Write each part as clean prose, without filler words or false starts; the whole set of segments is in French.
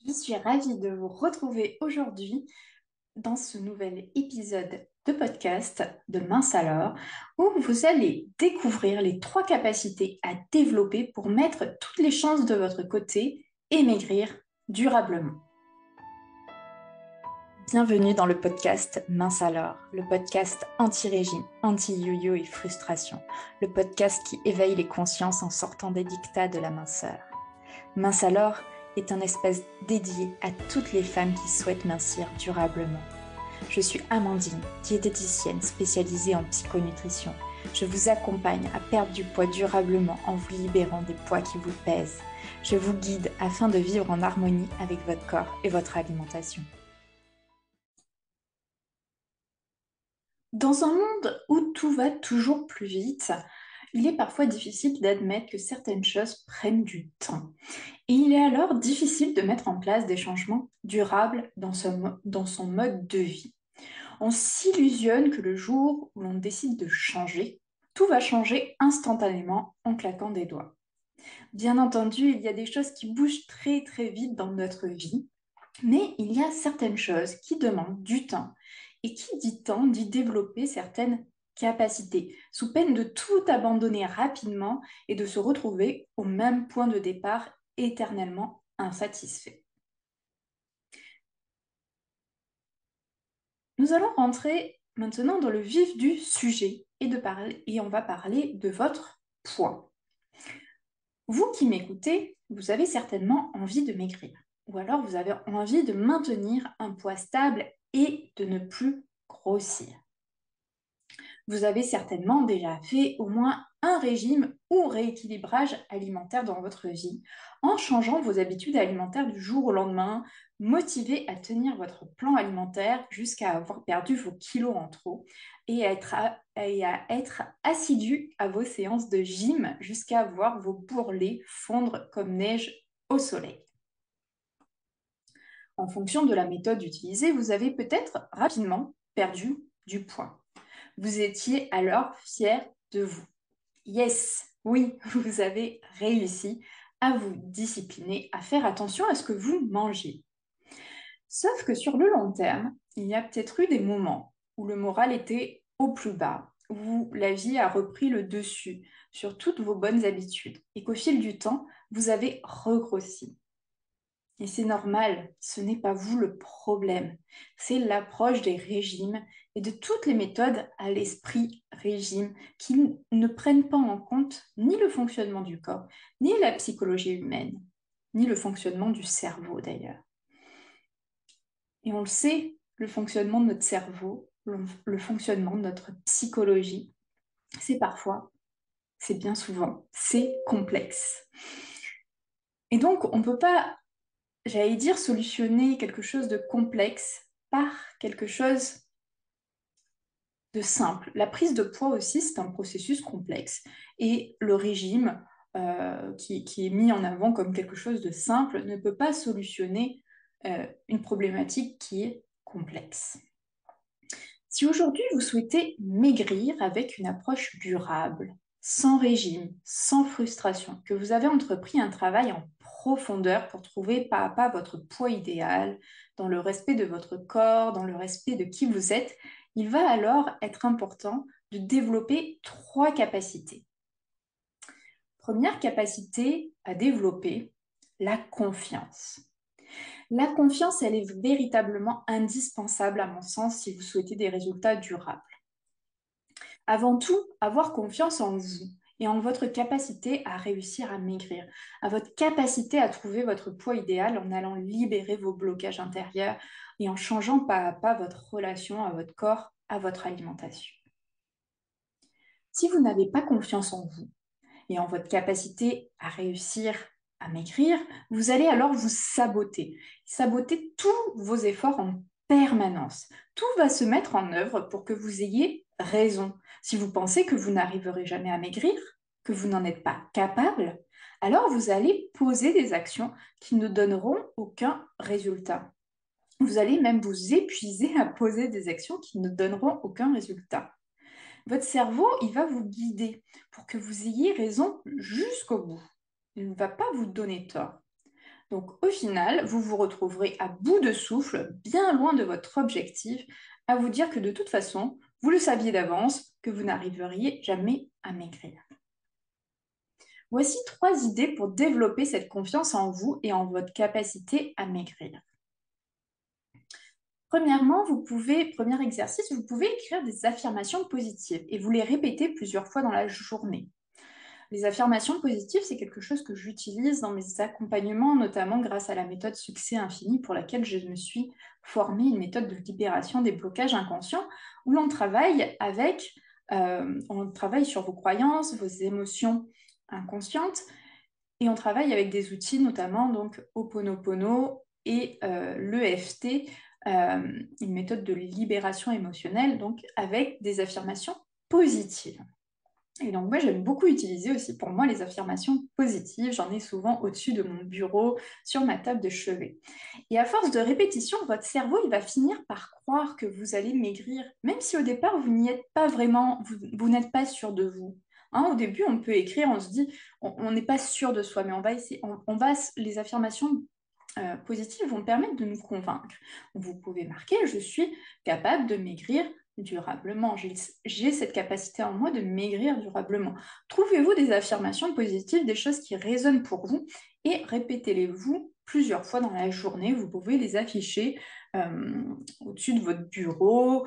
Je suis ravie de vous retrouver aujourd'hui dans ce nouvel épisode de podcast de Mince alors, où vous allez découvrir les trois capacités à développer pour mettre toutes les chances de votre côté et maigrir durablement. Bienvenue dans le podcast Mince alors, le podcast anti-régime, anti-yo-yo et frustration, le podcast qui éveille les consciences en sortant des dictats de la minceur. Mince alors est un espace dédié à toutes les femmes qui souhaitent mincir durablement. Je suis Amandine, diététicienne spécialisée en psychonutrition. Je vous accompagne à perdre du poids durablement en vous libérant des poids qui vous pèsent. Je vous guide afin de vivre en harmonie avec votre corps et votre alimentation. Dans un monde où tout va toujours plus vite, il est parfois difficile d'admettre que certaines choses prennent du temps. Et il est alors difficile de mettre en place des changements durables dans son mode de vie. On s'illusionne que le jour où l'on décide de changer, tout va changer instantanément en claquant des doigts. Bien entendu, il y a des choses qui bougent très très vite dans notre vie, mais il y a certaines choses qui demandent du temps. Et qui dit temps dit développer certaines capacités, sous peine de tout abandonner rapidement et de se retrouver au même point de départ éternellement insatisfait. Nous allons rentrer maintenant dans le vif du sujet et on va parler de votre poids. Vous qui m'écoutez, vous avez certainement envie de maigrir ou alors vous avez envie de maintenir un poids stable et de ne plus grossir. Vous avez certainement déjà fait au moins un régime ou rééquilibrage alimentaire dans votre vie, en changeant vos habitudes alimentaires du jour au lendemain, motivé à tenir votre plan alimentaire jusqu'à avoir perdu vos kilos en trop et à être assidu à vos séances de gym jusqu'à voir vos bourrelets fondre comme neige au soleil. En fonction de la méthode utilisée, vous avez peut-être rapidement perdu du poids. Vous étiez alors fier de vous. Yes, oui, vous avez réussi à vous discipliner, à faire attention à ce que vous mangez. Sauf que sur le long terme, il y a peut-être eu des moments où le moral était au plus bas, où la vie a repris le dessus sur toutes vos bonnes habitudes et qu'au fil du temps, vous avez regrossi. Et c'est normal, ce n'est pas vous le problème, c'est l'approche des régimes et de toutes les méthodes à l'esprit régime qui ne prennent pas en compte ni le fonctionnement du corps, ni la psychologie humaine, ni le fonctionnement du cerveau d'ailleurs. Et on le sait, le fonctionnement de notre cerveau, le fonctionnement de notre psychologie, c'est parfois, c'est bien souvent, c'est complexe. Et donc, on ne peut pas, j'allais dire, solutionner quelque chose de complexe par quelque chose de simple. La prise de poids aussi, c'est un processus complexe. Et le régime, qui est mis en avant comme quelque chose de simple, ne peut pas solutionner une problématique qui est complexe. Si aujourd'hui vous souhaitez maigrir avec une approche durable, sans régime, sans frustration, que vous avez entrepris un travail en profondeur pour trouver pas à pas votre poids idéal, dans le respect de votre corps, dans le respect de qui vous êtes, il va alors être important de développer trois capacités. Première capacité à développer, la confiance. La confiance, elle est véritablement indispensable à mon sens si vous souhaitez des résultats durables. Avant tout, avoir confiance en vous et en votre capacité à réussir à maigrir, à votre capacité à trouver votre poids idéal en allant libérer vos blocages intérieurs et en changeant pas à pas votre relation à votre corps, à votre alimentation. Si vous n'avez pas confiance en vous et en votre capacité à réussir à maigrir, vous allez alors vous saboter tous vos efforts en permanence. Tout va se mettre en œuvre pour que vous ayez raison. Si vous pensez que vous n'arriverez jamais à maigrir, que vous n'en êtes pas capable, alors vous allez poser des actions qui ne donneront aucun résultat. Vous allez même vous épuiser à poser des actions qui ne donneront aucun résultat. Votre cerveau, il va vous guider pour que vous ayez raison jusqu'au bout. Il ne va pas vous donner tort. Donc au final, vous vous retrouverez à bout de souffle, bien loin de votre objectif, à vous dire que de toute façon, vous le saviez d'avance, que vous n'arriveriez jamais à maigrir. Voici 3 idées pour développer cette confiance en vous et en votre capacité à maigrir. Premièrement, premier exercice, vous pouvez écrire des affirmations positives et vous les répétez plusieurs fois dans la journée. Les affirmations positives, c'est quelque chose que j'utilise dans mes accompagnements, notamment grâce à la méthode Succès Infini pour laquelle je me suis formée, une méthode de libération des blocages inconscients, où l'on travaille sur vos croyances, vos émotions inconscientes, et on travaille avec des outils, notamment donc Ho'oponopono et l'EFT, une méthode de libération émotionnelle, donc avec des affirmations positives. Et donc moi, j'aime beaucoup utiliser aussi pour moi les affirmations positives. J'en ai souvent au-dessus de mon bureau, sur ma table de chevet. Et à force de répétition, votre cerveau, il va finir par croire que vous allez maigrir, même si au départ, vous n'y êtes pas vraiment, vous n'êtes pas sûr de vous. Hein, au début, on peut écrire, on se dit, on n'est pas sûr de soi, mais on va essayer, les affirmations positives vont permettre de nous convaincre. Vous pouvez marquer, je suis capable de maigrir durablement. J'ai cette capacité en moi de maigrir durablement. Trouvez-vous des affirmations positives, des choses qui résonnent pour vous et répétez-les-vous plusieurs fois dans la journée. Vous pouvez les afficher au-dessus de votre bureau,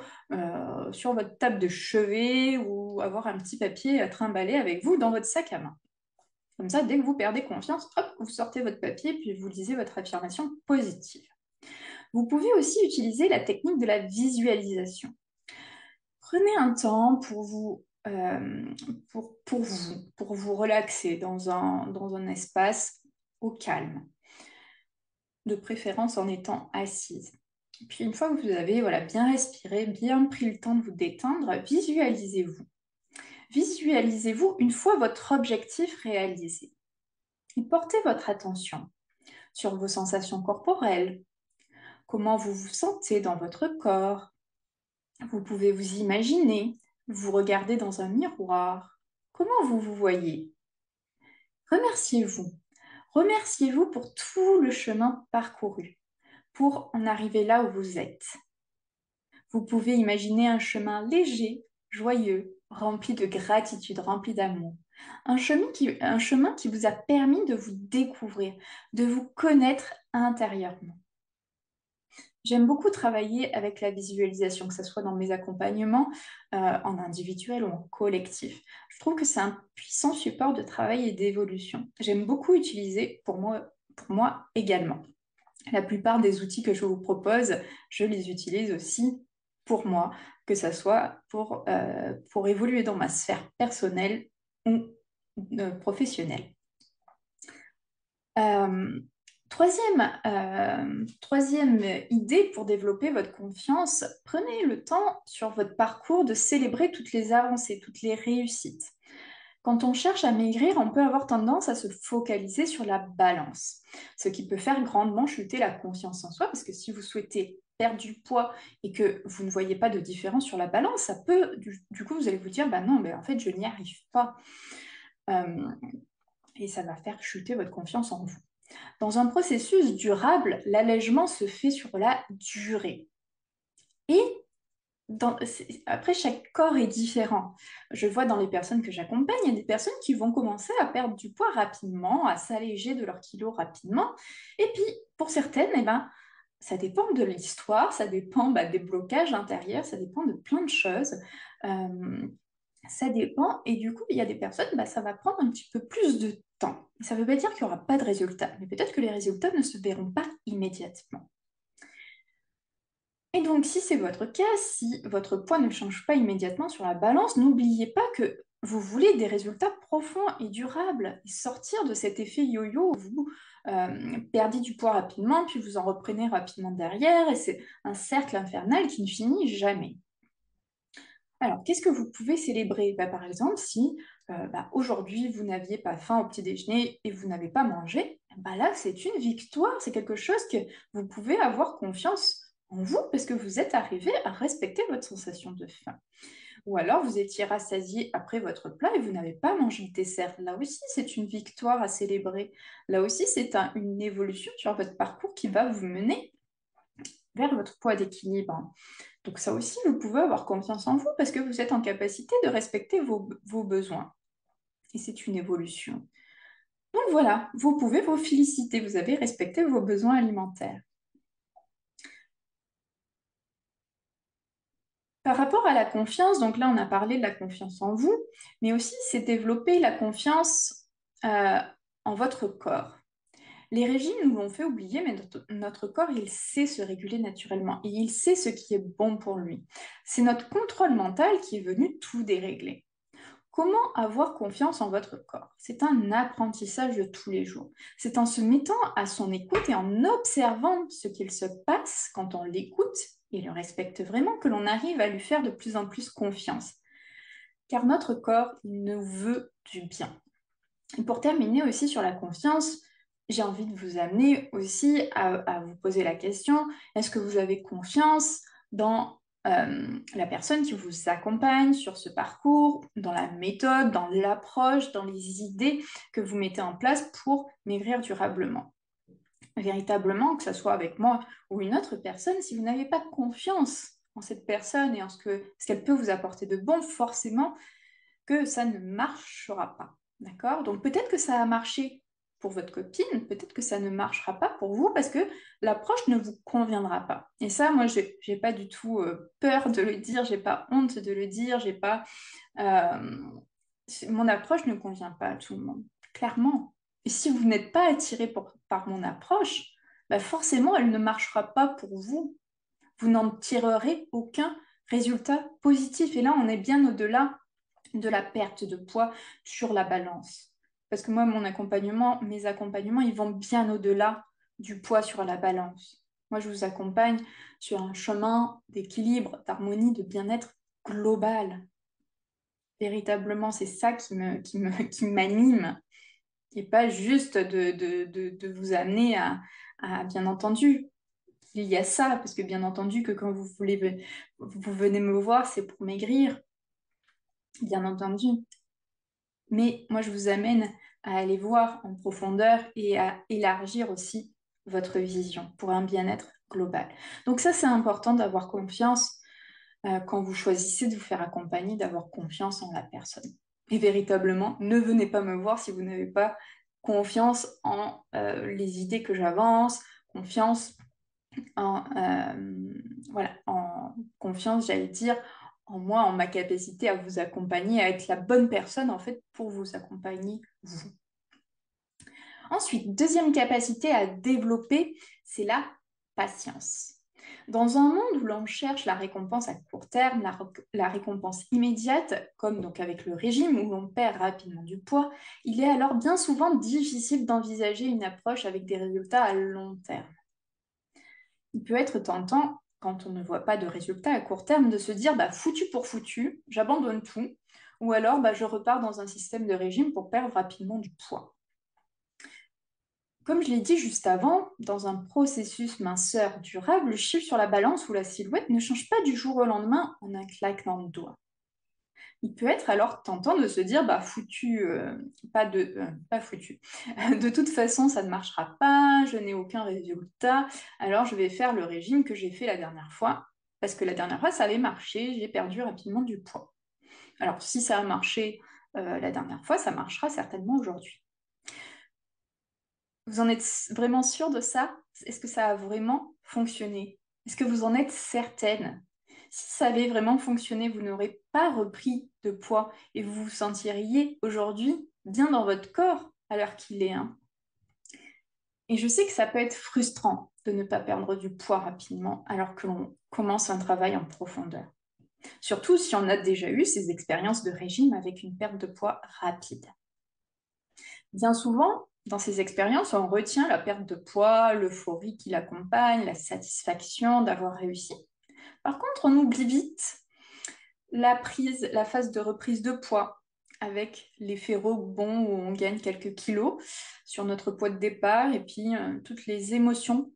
sur votre table de chevet ou avoir un petit papier à trimballer avec vous dans votre sac à main. Comme ça, dès que vous perdez confiance, hop, vous sortez votre papier puis vous lisez votre affirmation positive. Vous pouvez aussi utiliser la technique de la visualisation. Prenez un temps pour vous relaxer dans un espace au calme, de préférence en étant assise. Puis une fois que vous avez bien respiré, bien pris le temps de vous détendre, visualisez-vous. Visualisez-vous une fois votre objectif réalisé. Et portez votre attention sur vos sensations corporelles, comment vous vous sentez dans votre corps. Vous pouvez vous imaginer, vous regarder dans un miroir. Comment vous vous voyez? Remerciez-vous. Remerciez-vous pour tout le chemin parcouru, pour en arriver là où vous êtes. Vous pouvez imaginer un chemin léger, joyeux, rempli de gratitude, rempli d'amour. Un chemin qui vous a permis de vous découvrir, de vous connaître intérieurement. J'aime beaucoup travailler avec la visualisation, que ce soit dans mes accompagnements en individuel ou en collectif. Je trouve que c'est un puissant support de travail et d'évolution. J'aime beaucoup utiliser pour moi également. La plupart des outils que je vous propose, je les utilise aussi pour moi, que ce soit pour évoluer dans ma sphère personnelle ou professionnelle. Troisième idée pour développer votre confiance, prenez le temps sur votre parcours de célébrer toutes les avancées, toutes les réussites. Quand on cherche à maigrir, on peut avoir tendance à se focaliser sur la balance, ce qui peut faire grandement chuter la confiance en soi, parce que si vous souhaitez perdre du poids et que vous ne voyez pas de différence sur la balance, ça peut, du coup, vous allez vous dire, bah non, mais en fait, je n'y arrive pas. Et ça va faire chuter votre confiance en vous. Dans un processus durable, l'allègement se fait sur la durée. Et après, chaque corps est différent. Je vois dans les personnes que j'accompagne, il y a des personnes qui vont commencer à perdre du poids rapidement, à s'alléger de leurs kilos rapidement. Et puis, pour certaines, ça dépend de l'histoire, ça dépend des blocages intérieurs, ça dépend de plein de choses. Ça dépend. Et du coup, il y a des personnes, ça va prendre un petit peu plus de temps. Ça ne veut pas dire qu'il n'y aura pas de résultats, mais peut-être que les résultats ne se verront pas immédiatement. Et donc, si c'est votre cas, si votre poids ne change pas immédiatement sur la balance, n'oubliez pas que vous voulez des résultats profonds et durables et sortir de cet effet yo-yo où vous perdez du poids rapidement, puis vous en reprenez rapidement derrière, et c'est un cercle infernal qui ne finit jamais. Alors, qu'est-ce que vous pouvez célébrer? Par exemple, si aujourd'hui vous n'aviez pas faim au petit déjeuner et vous n'avez pas mangé, là c'est une victoire, c'est quelque chose que vous pouvez avoir confiance en vous parce que vous êtes arrivé à respecter votre sensation de faim. Ou alors vous étiez rassasié après votre plat et vous n'avez pas mangé le dessert. Là aussi, c'est une victoire à célébrer. Là aussi, c'est une évolution sur votre parcours qui va vous mener vers votre poids d'équilibre. Donc ça aussi, vous pouvez avoir confiance en vous parce que vous êtes en capacité de respecter vos besoins. Et c'est une évolution. Donc voilà, vous pouvez vous féliciter, vous avez respecté vos besoins alimentaires. Par rapport à la confiance, donc là on a parlé de la confiance en vous, mais aussi c'est développer la confiance euh, en votre corps. Les régimes nous l'ont fait oublier, mais notre corps, il sait se réguler naturellement et il sait ce qui est bon pour lui. C'est notre contrôle mental qui est venu tout dérégler. Comment avoir confiance en votre corps? C'est un apprentissage de tous les jours. C'est en se mettant à son écoute et en observant ce qu'il se passe quand on l'écoute et le respecte vraiment que l'on arrive à lui faire de plus en plus confiance. Car notre corps, il nous veut du bien. Et pour terminer aussi sur la confiance, j'ai envie de vous amener aussi à vous poser la question, est-ce que vous avez confiance dans la personne qui vous accompagne sur ce parcours, dans la méthode, dans l'approche, dans les idées que vous mettez en place pour maigrir durablement? Véritablement, que ce soit avec moi ou une autre personne, si vous n'avez pas confiance en cette personne et en ce qu'elle peut vous apporter de bon, forcément que ça ne marchera pas. D'accord? Donc peut-être que ça a marché pour votre copine, peut-être que ça ne marchera pas pour vous parce que l'approche ne vous conviendra pas. Et ça, moi, j'ai pas du tout peur de le dire, j'ai pas honte de le dire, j'ai pas euh, mon approche ne convient pas à tout le monde, clairement. Et si vous n'êtes pas attiré par mon approche, bah forcément, elle ne marchera pas pour vous. Vous n'en tirerez aucun résultat positif. Et là, on est bien au-delà de la perte de poids sur la balance. Parce que moi, mes accompagnements, ils vont bien au-delà du poids sur la balance. Moi, je vous accompagne sur un chemin d'équilibre, d'harmonie, de bien-être global. Véritablement, c'est ça qui m'anime. Et pas juste de vous amener bien entendu, il y a ça, parce que bien entendu que quand vous venez me voir, c'est pour maigrir, bien entendu. Mais moi, je vous amène à aller voir en profondeur et à élargir aussi votre vision pour un bien-être global. Donc ça, c'est important d'avoir confiance quand vous choisissez de vous faire accompagner, d'avoir confiance en la personne. Et véritablement, ne venez pas me voir si vous n'avez pas confiance en les idées que j'avance, confiance voilà, en confiance, j'allais dire, en moi, en ma capacité à vous accompagner, à être la bonne personne en fait pour vous accompagner, vous. Ensuite, deuxième capacité à développer, c'est la patience. Dans un monde où l'on cherche la récompense à court terme, la récompense immédiate, comme donc avec le régime où l'on perd rapidement du poids, il est alors bien souvent difficile d'envisager une approche avec des résultats à long terme. Il peut être tentant, quand on ne voit pas de résultats à court terme, de se dire bah, foutu pour foutu, j'abandonne tout, ou alors bah, je repars dans un système de régime pour perdre rapidement du poids. Comme je l'ai dit juste avant, dans un processus minceur durable, le chiffre sur la balance ou la silhouette ne change pas du jour au lendemain en un claquement de doigts. Il peut être alors tentant de se dire bah foutu, pas foutu. De toute façon, ça ne marchera pas, je n'ai aucun résultat, alors je vais faire le régime que j'ai fait la dernière fois, parce que la dernière fois, ça avait marché, j'ai perdu rapidement du poids. Alors si ça a marché la dernière fois, ça marchera certainement aujourd'hui. Vous en êtes vraiment sûr de ça? Est-ce que ça a vraiment fonctionné? Est-ce que vous en êtes certaine? Si ça avait vraiment fonctionné, vous n'aurez pas repris de poids et vous vous sentiriez aujourd'hui bien dans votre corps à l'heure qu'il est, hein. Et je sais que ça peut être frustrant de ne pas perdre du poids rapidement alors que l'on commence un travail en profondeur. Surtout si on a déjà eu ces expériences de régime avec une perte de poids rapide. Bien souvent, dans ces expériences, on retient la perte de poids, l'euphorie qui l'accompagne, la satisfaction d'avoir réussi. Par contre, on oublie vite la phase de reprise de poids avec l'effet rebond où on gagne quelques kilos sur notre poids de départ et puis toutes les émotions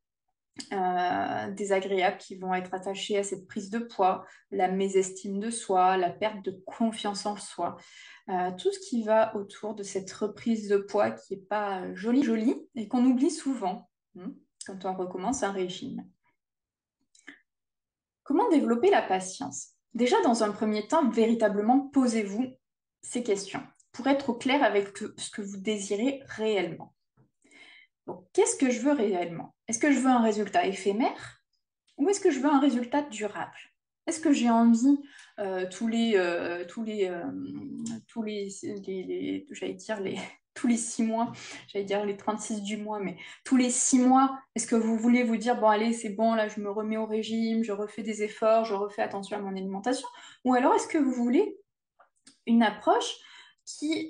désagréables qui vont être attachés à cette prise de poids, la mésestime de soi, la perte de confiance en soi, tout ce qui va autour de cette reprise de poids qui n'est pas jolie, jolie et qu'on oublie souvent quand on recommence un régime. Comment développer la patience? Déjà, dans un premier temps, véritablement, posez-vous ces questions pour être au clair avec ce que vous désirez réellement. Donc, qu'est-ce que je veux réellement? Est-ce que je veux un résultat éphémère ou est-ce que je veux un résultat durable? Est-ce que j'ai envie j'allais dire tous les 6 mois, j'allais dire les 36 du mois, mais tous les 6 mois, est-ce que vous voulez vous dire, bon allez, c'est bon, là je me remets au régime, je refais des efforts, je refais attention à mon alimentation? Ou alors est-ce que vous voulez une approche qui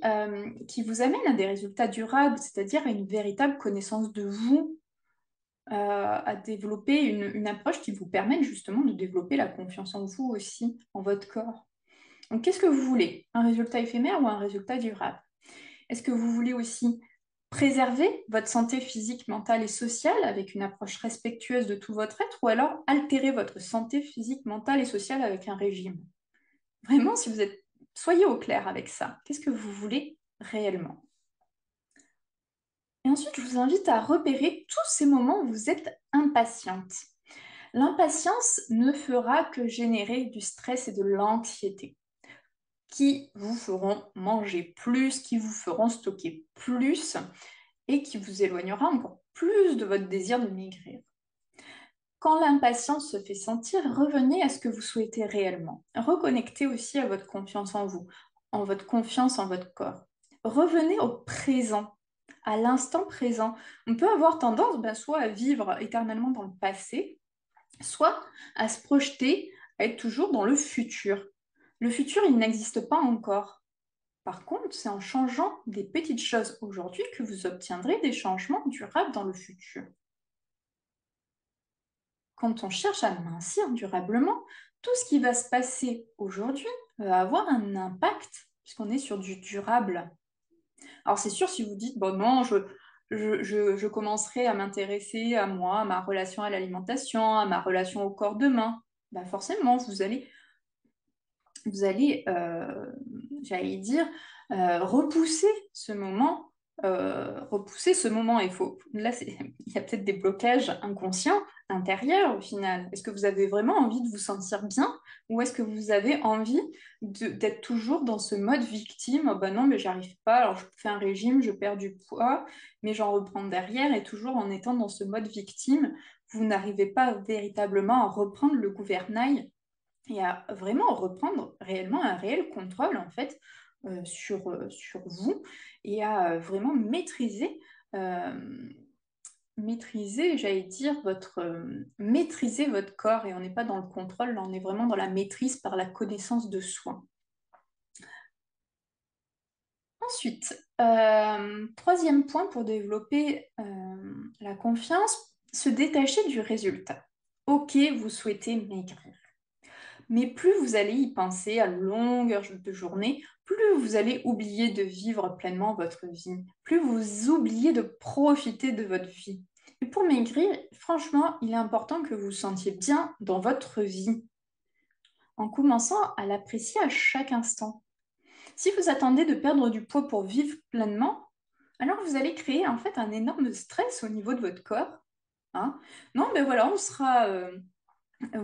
vous amène à des résultats durables, c'est-à-dire à une véritable connaissance de vous, à développer une approche qui vous permette justement de développer la confiance en vous aussi, en votre corps. Donc, qu'est-ce que vous voulez? Un résultat éphémère ou un résultat durable? Est-ce que vous voulez aussi préserver votre santé physique, mentale et sociale avec une approche respectueuse de tout votre être ou alors altérer votre santé physique, mentale et sociale avec un régime? Vraiment, si vous êtes, soyez au clair avec ça. Qu'est-ce que vous voulez réellement? Et ensuite, je vous invite à repérer tous ces moments où vous êtes impatiente. L'impatience ne fera que générer du stress et de l'anxiété qui vous feront manger plus, qui vous feront stocker plus et qui vous éloignera encore plus de votre désir de maigrir. Quand l'impatience se fait sentir, revenez à ce que vous souhaitez réellement. Reconnectez aussi à votre confiance en vous, en votre confiance en votre corps. Revenez au présent, à l'instant présent. On peut avoir tendance soit à vivre éternellement dans le passé, soit à se projeter, à être toujours dans le futur. Le futur, il n'existe pas encore. Par contre, c'est en changeant des petites choses aujourd'hui que vous obtiendrez des changements durables dans le futur. Quand on cherche à mincir durablement, tout ce qui va se passer aujourd'hui va avoir un impact puisqu'on est sur du durable. Alors c'est sûr, si vous dites, bon non, je commencerai à m'intéresser à moi, à ma relation à l'alimentation, à ma relation au corps demain, bah forcément, vous allez, j'allais dire, repousser ce moment. Là, il y a peut-être des blocages inconscients, intérieurs au final. Est-ce que vous avez vraiment envie de vous sentir bien ou est-ce que vous avez envie d'être toujours dans ce mode victime? Oh ben non, mais j'arrive pas, alors je fais un régime, je perds du poids, mais j'en reprends derrière et toujours en étant dans ce mode victime, vous n'arrivez pas véritablement à reprendre le gouvernail et à vraiment reprendre réellement un réel contrôle en fait sur vous et à vraiment maîtriser, j'allais dire, maîtriser votre corps. Et on n'est pas dans le contrôle, là, on est vraiment dans la maîtrise par la connaissance de soi. Ensuite, troisième point pour développer la confiance, se détacher du résultat. Ok, vous souhaitez maigrir. Mais plus vous allez y penser à longueur de journée, plus vous allez oublier de vivre pleinement votre vie, plus vous oubliez de profiter de votre vie. Et pour maigrir, franchement, il est important que vous vous sentiez bien dans votre vie, en commençant à l'apprécier à chaque instant. Si vous attendez de perdre du poids pour vivre pleinement, alors vous allez créer en fait un énorme stress au niveau de votre corps. Hein. Non, mais voilà,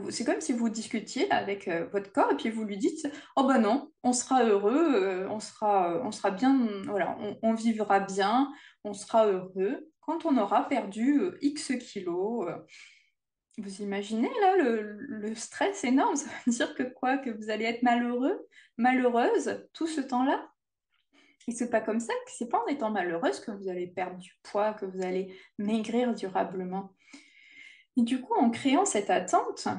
c'est comme si vous discutiez avec votre corps et puis vous lui dites, oh ben non, on sera heureux, on sera bien, voilà, on vivra bien, on sera heureux quand on aura perdu X kilos. Vous imaginez là le stress énorme, ça veut dire que quoi? Que vous allez être malheureux, malheureuse tout ce temps-là? Et c'est pas comme ça, que c'est pas en étant malheureuse que vous allez perdre du poids, que vous allez maigrir durablement. Et du coup, en créant cette attente,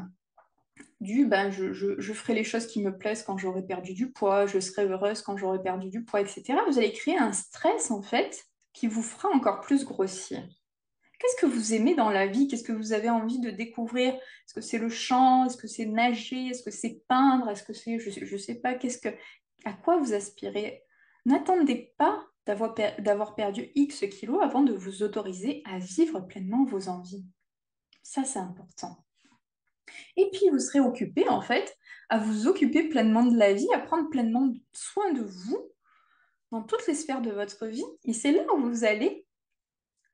je ferai les choses qui me plaisent quand j'aurai perdu du poids, je serai heureuse quand j'aurai perdu du poids, etc. Vous allez créer un stress en fait qui vous fera encore plus grossir. Qu'est-ce que vous aimez dans la vie? Qu'est-ce que vous avez envie de découvrir? Est-ce que c'est le chant? Est-ce que c'est nager? Est-ce que c'est peindre? Est-ce que c'est, je sais pas, à quoi vous aspirez? N'attendez pas d'avoir perdu X kilos avant de vous autoriser à vivre pleinement vos envies. Ça, c'est important. Et puis, vous serez occupé, en fait, à vous occuper pleinement de la vie, à prendre pleinement soin de vous dans toutes les sphères de votre vie. Et c'est là où vous allez,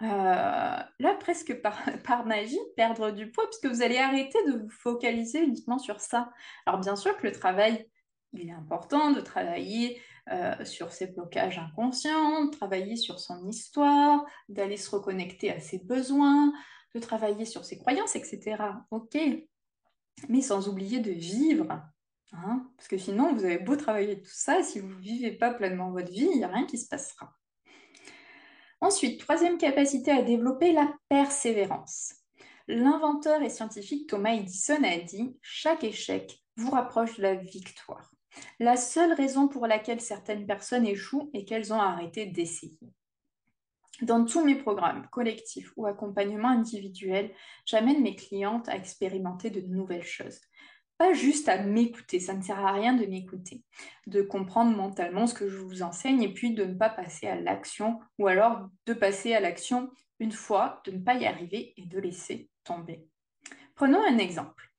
là, presque par magie, perdre du poids, puisque vous allez arrêter de vous focaliser uniquement sur ça. Alors, bien sûr que le travail, il est important de travailler sur ses blocages inconscients, de travailler sur son histoire, d'aller se reconnecter à ses besoins, de travailler sur ses croyances, etc. Ok, mais sans oublier de vivre. Hein, parce que sinon, vous avez beau travailler tout ça, si vous ne vivez pas pleinement votre vie, il n'y a rien qui se passera. Ensuite, troisième capacité à développer, la persévérance. L'inventeur et scientifique Thomas Edison a dit « Chaque échec vous rapproche de la victoire. La seule raison pour laquelle certaines personnes échouent est qu'elles ont arrêté d'essayer. » Dans tous mes programmes collectifs ou accompagnements individuels, j'amène mes clientes à expérimenter de nouvelles choses. Pas juste à m'écouter, ça ne sert à rien de m'écouter, de comprendre mentalement ce que je vous enseigne et puis de ne pas passer à l'action ou alors de passer à l'action une fois, de ne pas y arriver et de laisser tomber. Prenons un exemple.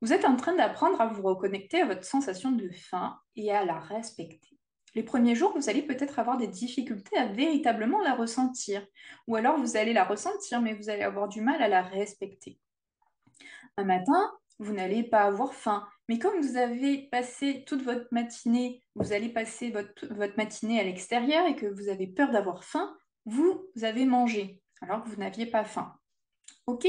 Vous êtes en train d'apprendre à vous reconnecter à votre sensation de faim et à la respecter. Les premiers jours, vous allez peut-être avoir des difficultés à véritablement la ressentir, ou alors vous allez la ressentir, mais vous allez avoir du mal à la respecter. Un matin, vous n'allez pas avoir faim, mais comme vous avez passé toute votre matinée, vous allez passer votre matinée à l'extérieur et que vous avez peur d'avoir faim, vous avez mangé, alors que vous n'aviez pas faim. Ok,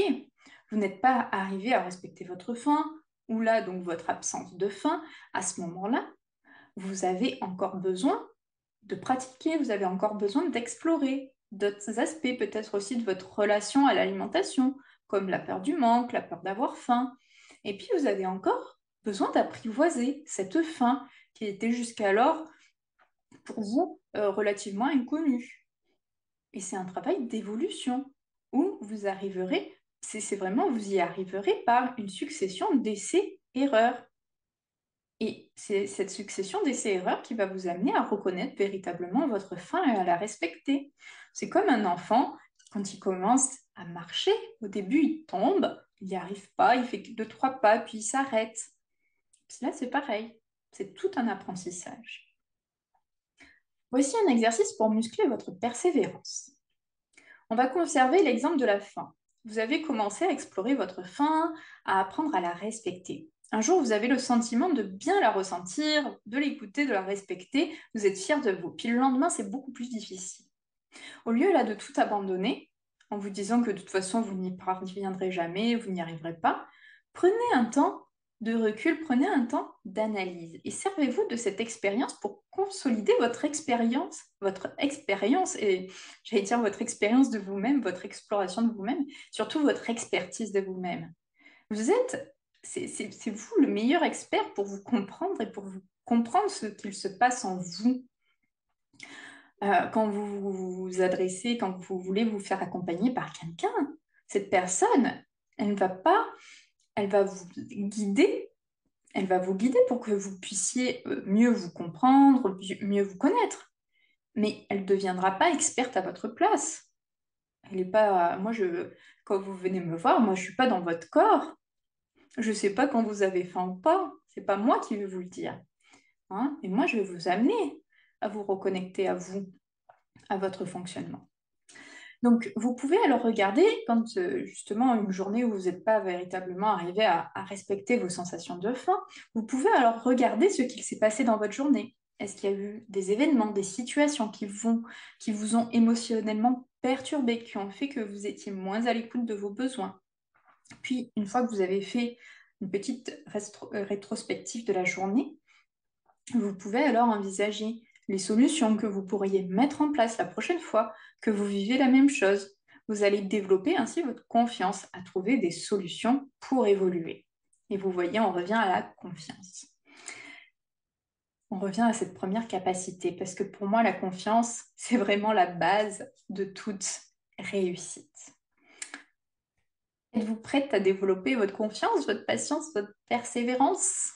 vous n'êtes pas arrivé à respecter votre faim, ou là, donc votre absence de faim, à ce moment-là, vous avez encore besoin de pratiquer, vous avez encore besoin d'explorer d'autres aspects, peut-être aussi de votre relation à l'alimentation, comme la peur du manque, la peur d'avoir faim. Et puis, vous avez encore besoin d'apprivoiser cette faim qui était jusqu'alors pour vous relativement inconnue. Et c'est un travail d'évolution où vous arriverez, c'est vraiment, vous y arriverez par une succession d'essais-erreurs. Et c'est cette succession d'essais-erreurs qui va vous amener à reconnaître véritablement votre faim et à la respecter. C'est comme un enfant, quand il commence à marcher, au début il tombe, il n'y arrive pas, il fait que 2, 3 pas, puis il s'arrête. Là, c'est pareil, c'est tout un apprentissage. Voici un exercice pour muscler votre persévérance. On va conserver l'exemple de la faim. Vous avez commencé à explorer votre faim, à apprendre à la respecter. Un jour, vous avez le sentiment de bien la ressentir, de l'écouter, de la respecter. Vous êtes fier de vous. Puis le lendemain, c'est beaucoup plus difficile. Au lieu là de tout abandonner, en vous disant que de toute façon, vous n'y parviendrez jamais, vous n'y arriverez pas, prenez un temps de recul, prenez un temps d'analyse et servez-vous de cette expérience pour consolider votre expérience et j'allais dire votre expérience de vous-même, votre exploration de vous-même, surtout votre expertise de vous-même. Vous êtes, c'est vous le meilleur expert pour vous comprendre et pour vous comprendre ce qu'il se passe en vous. Quand vous vous adressez, quand vous voulez vous faire accompagner par quelqu'un, cette personne, elle ne va pas, elle va vous guider, elle va vous guider pour que vous puissiez mieux vous comprendre, mieux vous connaître. Mais elle ne deviendra pas experte à votre place. Elle est pas, quand vous venez me voir, moi je suis pas dans votre corps. Je sais pas quand vous avez faim ou pas. C'est pas moi qui vais vous le dire. Hein. Et moi je vais vous amener à vous reconnecter à vous, à votre fonctionnement. Donc, vous pouvez alors regarder quand justement une journée où vous n'êtes pas véritablement arrivé à respecter vos sensations de faim, vous pouvez alors regarder ce qu'il s'est passé dans votre journée. Est-ce qu'il y a eu des événements, des situations qui vous ont émotionnellement perturbé, qui ont fait que vous étiez moins à l'écoute de vos besoins? Puis, une fois que vous avez fait une petite rétrospective de la journée, vous pouvez alors envisager les solutions que vous pourriez mettre en place la prochaine fois que vous vivez la même chose. Vous allez développer ainsi votre confiance à trouver des solutions pour évoluer. Et vous voyez, on revient à la confiance. On revient à cette première capacité parce que pour moi, la confiance, c'est vraiment la base de toute réussite. Êtes-vous prête à développer votre confiance, votre patience, votre persévérance?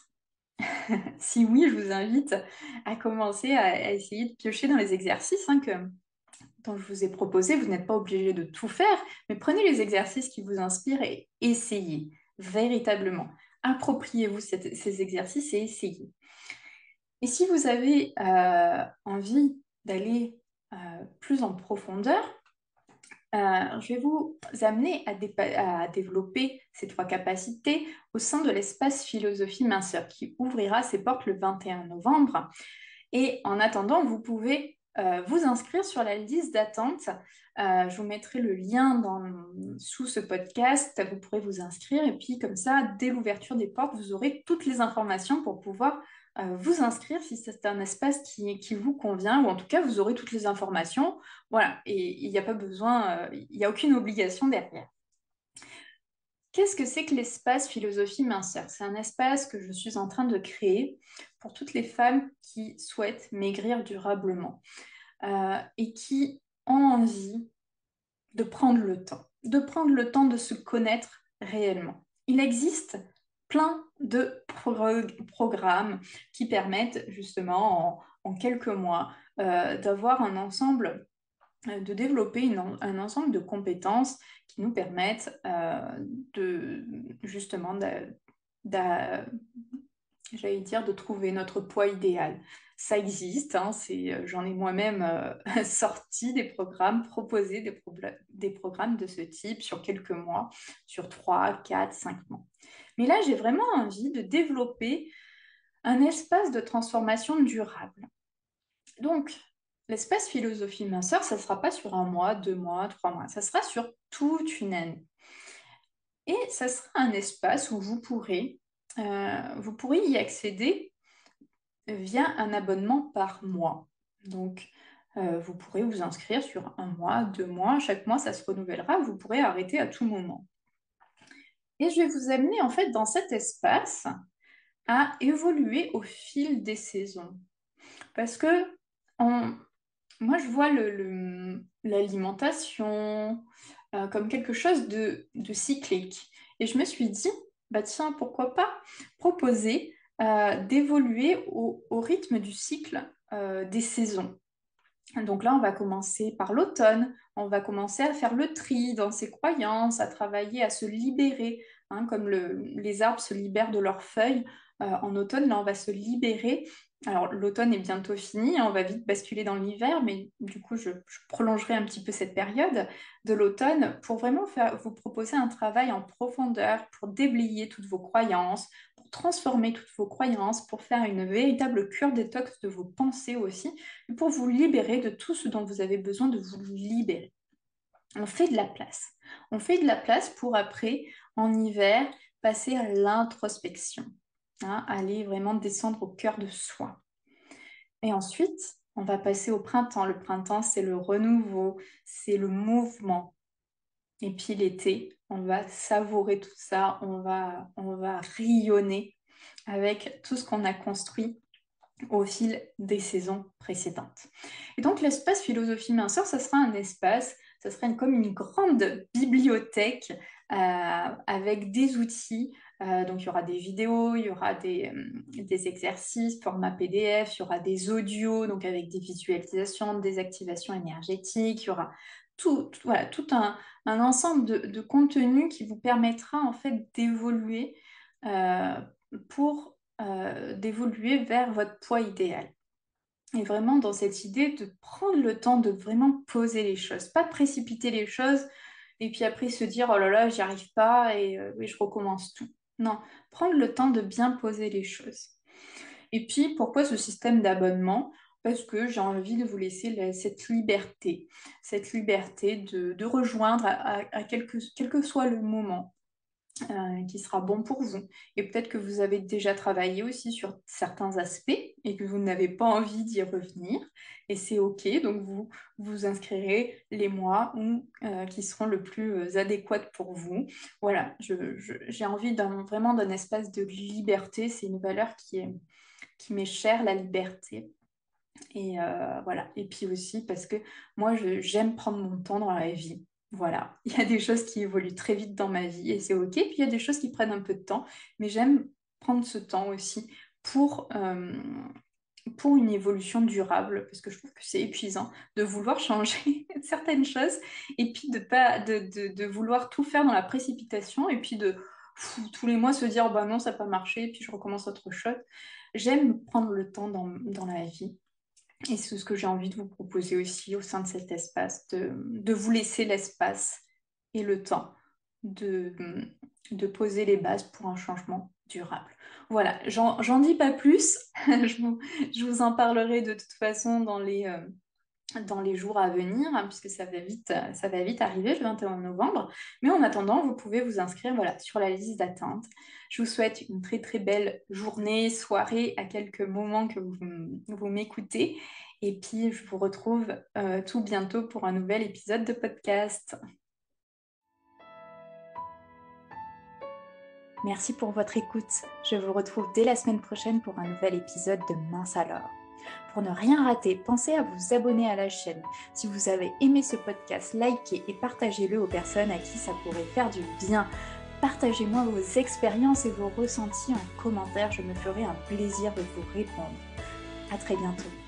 Si oui, je vous invite à commencer à essayer de piocher dans les exercices dont je vous ai proposé. Vous n'êtes pas obligé de tout faire, mais prenez les exercices qui vous inspirent et essayez véritablement. Appropriez-vous ces exercices et essayez. Et si vous avez envie d'aller plus en profondeur, je vais vous amener à développer ces 3 capacités au sein de l'espace philosophie minceur qui ouvrira ses portes le 21 novembre. Et en attendant, vous pouvez vous inscrire sur la liste d'attente. Je vous mettrai le lien sous ce podcast. Vous pourrez vous inscrire et puis comme ça, dès l'ouverture des portes, vous aurez toutes les informations pour pouvoir vous inscrire si c'est un espace qui vous convient, ou en tout cas, vous aurez toutes les informations. Voilà, et il n'y a pas besoin, il n'y a aucune obligation derrière. Qu'est-ce que c'est que l'espace philosophie minceur? C'est un espace que je suis en train de créer pour toutes les femmes qui souhaitent maigrir durablement et qui ont envie de prendre le temps, de se connaître réellement. Il existe plein de programmes qui permettent justement en quelques mois d'avoir un ensemble, de développer un ensemble de compétences qui nous permettent de justement j'allais dire de trouver notre poids idéal. Ça existe, hein, j'en ai moi-même sorti des programmes, proposé des programmes de ce type sur quelques mois, sur 3, 4, 5 mois. Mais là, j'ai vraiment envie de développer un espace de transformation durable. Donc, l'espace philosophie minceur, ça ne sera pas sur 1 mois, 2 mois, 3 mois, ça sera sur toute une année. Et ça sera un espace où vous pourrez y accéder via un abonnement par mois. Donc, vous pourrez vous inscrire sur 1 mois, 2 mois, chaque mois ça se renouvellera, vous pourrez arrêter à tout moment. Et je vais vous amener en fait dans cet espace à évoluer au fil des saisons. Parce que moi je vois l'alimentation comme quelque chose de cyclique. Et je me suis dit, bah tiens, pourquoi pas proposer d'évoluer au rythme du cycle des saisons. Donc là, on va commencer par l'automne, on va commencer à faire le tri dans ses croyances, à travailler, à se libérer, hein, comme les arbres se libèrent de leurs feuilles. En automne, là, on va se libérer. Alors, l'automne est bientôt fini, hein, on va vite basculer dans l'hiver, mais du coup, je prolongerai un petit peu cette période de l'automne pour vraiment vous proposer un travail en profondeur pour déblayer toutes vos croyances, pour transformer toutes vos croyances, pour faire une véritable cure détox de vos pensées aussi, pour vous libérer de tout ce dont vous avez besoin de vous libérer. On fait de la place. On fait de la place pour après, en hiver, passer à l'introspection, hein, aller vraiment descendre au cœur de soi. Et ensuite, on va passer au printemps. Le printemps, c'est le renouveau, c'est le mouvement. Et puis l'été, on va savourer tout ça, on va rayonner avec tout ce qu'on a construit au fil des saisons précédentes. Et donc l'espace philosophie minceur, ça sera un espace, ça sera comme une grande bibliothèque avec des outils. Donc il y aura des vidéos, il y aura des exercices, format PDF, il y aura des audios, donc avec des visualisations, des activations énergétiques, il y aura voilà, tout un ensemble de contenus qui vous permettra en fait d'évoluer d'évoluer vers votre poids idéal. Et vraiment dans cette idée de prendre le temps de vraiment poser les choses, pas de précipiter les choses et puis après se dire oh là là, j'y arrive pas et oui, je recommence tout. Non, prendre le temps de bien poser les choses. Et puis pourquoi ce système d'abonnement? Parce que j'ai envie de vous laisser cette liberté de rejoindre quel que soit le moment qui sera bon pour vous. Et peut-être que vous avez déjà travaillé aussi sur certains aspects et que vous n'avez pas envie d'y revenir. Et c'est OK, donc vous vous inscrirez les mois qui seront le plus adéquats pour vous. Voilà, j'ai envie vraiment d'un espace de liberté. C'est une valeur qui m'est chère, la liberté. Et voilà. Et puis aussi parce que moi, j'aime prendre mon temps dans la vie. Voilà. Il y a des choses qui évoluent très vite dans ma vie et c'est OK. Puis il y a des choses qui prennent un peu de temps. Mais j'aime prendre ce temps aussi pour, pour une évolution durable, parce que je trouve que c'est épuisant de vouloir changer certaines choses et puis de vouloir tout faire dans la précipitation et puis tous les mois se dire bah non, ça n'a pas marché et puis je recommence autre chose. J'aime prendre le temps dans la vie et c'est ce que j'ai envie de vous proposer aussi au sein de cet espace, de vous laisser l'espace et le temps de, de poser les bases pour un changement durable. Voilà, j'en dis pas plus. Je vous en parlerai de toute façon dans les jours à venir, hein, puisque ça va vite arriver le 21 novembre. Mais en attendant, vous pouvez vous inscrire voilà, sur la liste d'attente. Je vous souhaite une très très belle journée, soirée, à quelques moments que vous m'écoutez. Et puis, je vous retrouve tout bientôt pour un nouvel épisode de podcast. Merci pour votre écoute. Je vous retrouve dès la semaine prochaine pour un nouvel épisode de Mince alors. Pour ne rien rater, pensez à vous abonner à la chaîne. Si vous avez aimé ce podcast, likez et partagez-le aux personnes à qui ça pourrait faire du bien. Partagez-moi vos expériences et vos ressentis en commentaire, je me ferai un plaisir de vous répondre. À très bientôt.